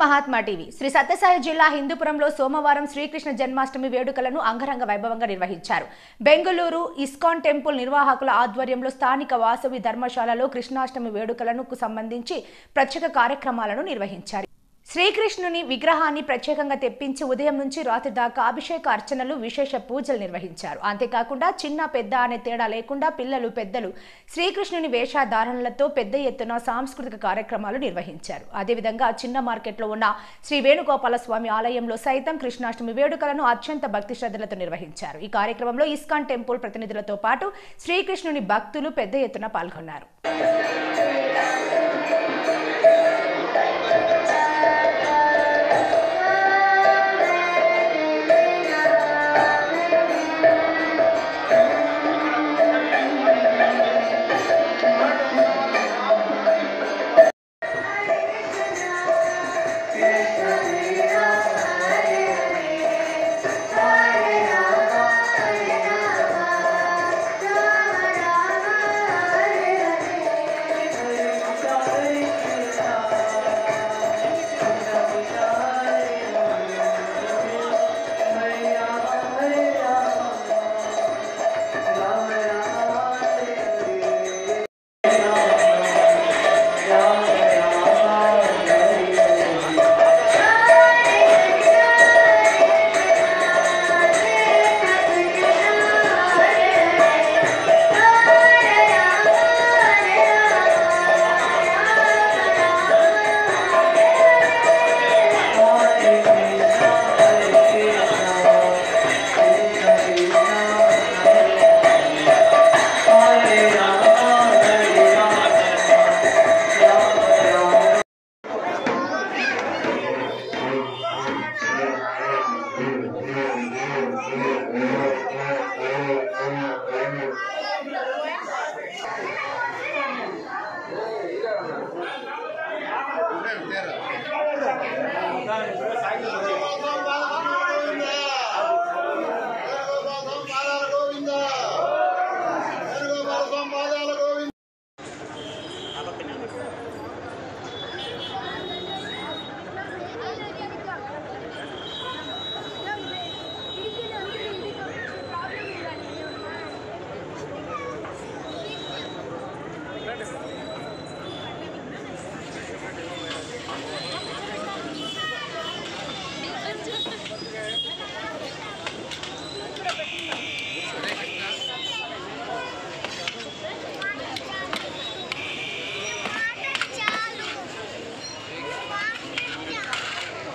Mahatma TV Shri Sathya Sai జిల్లా హిందూపురంలో సోమవారం శ్రీకృష్ణ జన్మాష్టమి వేడుకలను అంగరంగ వైభవంగా నిర్వహించారు. బెంగళూరు ఇస్కాన్ టెంపుల్ నిర్వాహకుల ఆధ్వర్యంలో స్థానిక వాసవి ధర్మశాలలో కృష్ణాష్టమి వేడుకలకు సంబంధించి ప్రత్యేక కార్యక్రమాలను నిర్వహించారు. శ్రీకృష్ణుని విగ్రహాన్ని ప్రత్యేకంగా తెప్పించి ఉదయం నుంచి రాత్రి దాకా అభిషేక అర్చనలు విశేష పూజలు నిర్వహించారు. అంతేకాకుండా చిన్న పెద్ద అనే తేడా లేకుండా పిల్లలు పెద్దలు శ్రీకృష్ణుని వేషధారణలతో పెద్ద ఎత్తున సాంస్కృతిక కార్యక్రమాలు నిర్వహించారు. అదేవిధంగా చిన్న మార్కెట్లో ఉన్న శ్రీ వేణుగోపాల స్వామి ఆలయంలో సైతం కృష్ణాష్టమి వేడుకలను అత్యంత భక్తి శ్రద్ధలతో నిర్వహించారు. ఈ కార్యక్రమంలో ఇస్కాన్ టెంపుల్ ప్రతినిధులతో పాటు శ్రీకృష్ణుని భక్తులు పెద్ద ఎత్తున పాల్గొన్నారు.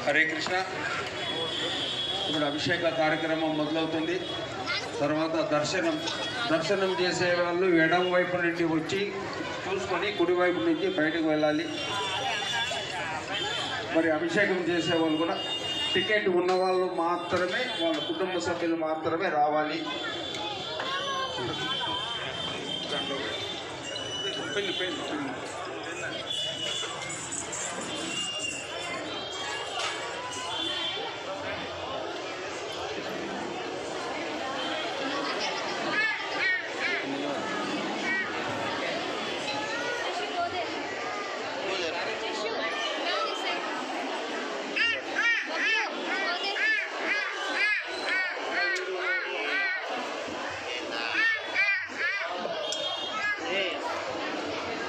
హరే కృష్ణ. ఇప్పుడు అభిషేక కార్యక్రమం మొదలవుతుంది. తర్వాత దర్శనం చేసే వాళ్ళు ఎడం వైపు నుండి వచ్చి చూసుకొని కుడివైపు నుంచి బయటకు వెళ్ళాలి. మరి అభిషేకం చేసే వాళ్ళు కూడా టికెట్ ఉన్న వాళ్ళు మాత్రమే, వాళ్ళ కుటుంబ సభ్యులు మాత్రమే రావాలి.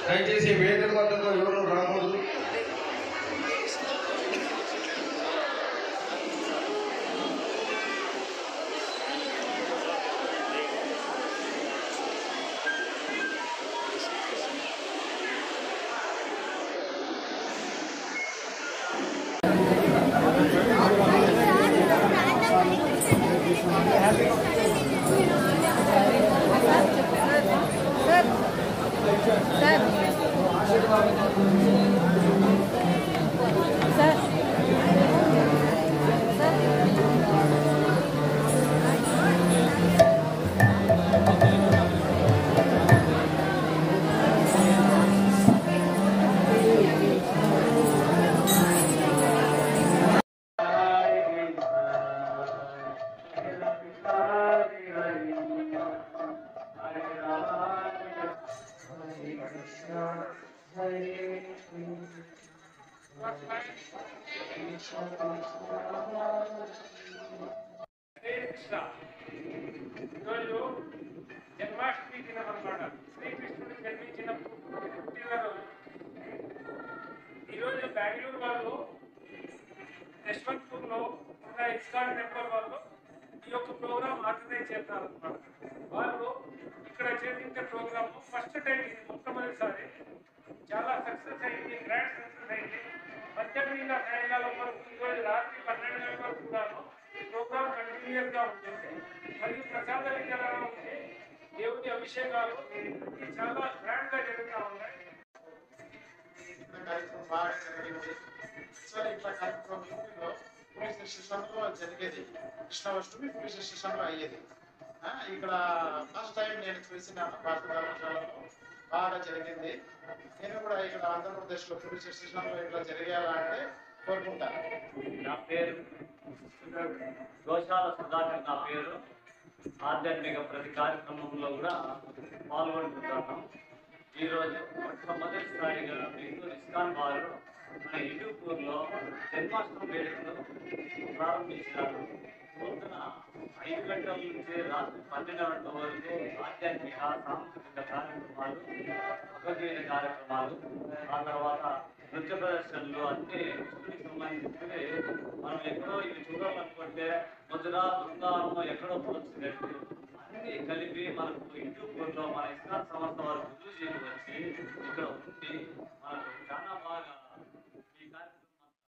దయచేసి వేదిక వద్దకు ఎవరు రాకూడదు. సార్ హరే కృష్ణ. ఈరోజు జన్మాష్టమి దినం అన్నమాట. శ్రీకృష్ణుడు జన్మించిన పుట్టినరోజు. ఈరోజు బెంగళూరు వాళ్ళు యశ్వంత్పూర్లో ఉన్న ఇస్కాన్ టెంపుల్ వాళ్ళు ఈ యొక్క ప్రోగ్రామ్ ఆర్గనైజ్ చేస్తారు అన్నమాట. వాళ్ళు ఇక్కడ చేసిన ప్రోగ్రామ్ ఫస్ట్ టైం, ఇది మొట్టమొదటిసారి. చాలా సక్సెస్ అయింది, గ్రాండ్ సక్సెస్ అయింది. 18 సాయంకాలం వరకు, ఈరోజు రాత్రి 12 గంటల వరకు కూడాను ఈ ప్రోగ్రామ్ కంటిన్యూస్ గా ఉంటుంది. మరియు ప్రసాద వితరణ ఉంది, దేవుడి అభిషేకాలు చాలా గ్రాండ్ గా జరుగుతూ ఉన్నాయి. కార్యక్రమం బాగా జరిగింది. ఇట్లా కార్యక్రమం యూపీలో పోలీస్ స్టేషన్లో జరిగేది. కృష్ణాష్టమి పోలీస్ స్టేషన్లో అయ్యేది. ఇక్కడ ఫస్ట్ టైం నేను చూసినాను. భారత ధర్మశాలలో బాగా జరిగింది. నేను కూడా ఇక్కడ ఆంధ్రప్రదేశ్లో పోలీస్ స్టేషన్లో ఇట్లా జరిగేయాలంటే కోరుకుంటాను. నా పేరు గోశాల సుధాకర్. నా పేరు ఆధ్యాత్మిక ప్రతి కార్యక్రమంలో కూడా పాల్గొంటున్నాను. ఈరోజు మొట్టమొదటిసారిగా బెంగళూరు ఇస్కాన్ వారు మన హిందూపూర్లో జన్మాష్టమి వేడుకలు ప్రారంభించినారు. పొద్దున 5 గంటల నుంచి రాత్రి 12 గంటల వరకు ఆధ్యాత్మిక సాంస్కృతిక కార్యక్రమాలు, భగవద్గీత కార్యక్రమాలు, ఆ తర్వాత నృత్య ప్రదర్శనలు అన్నీ కృష్ణుడికి సంబంధించినవి. మనం ఎక్కడో ఇవి చూడాలనుకుంటే మధుర, బృందావనం ఎక్కడో వచ్చినట్టు అన్నీ కలిపి మనకు హిందూపూర్లో మన ఇస్కాన్ సంస్థ వారు గురుజీలు వచ్చి ఇక్కడ ఉండి మనకు చాలా బాగా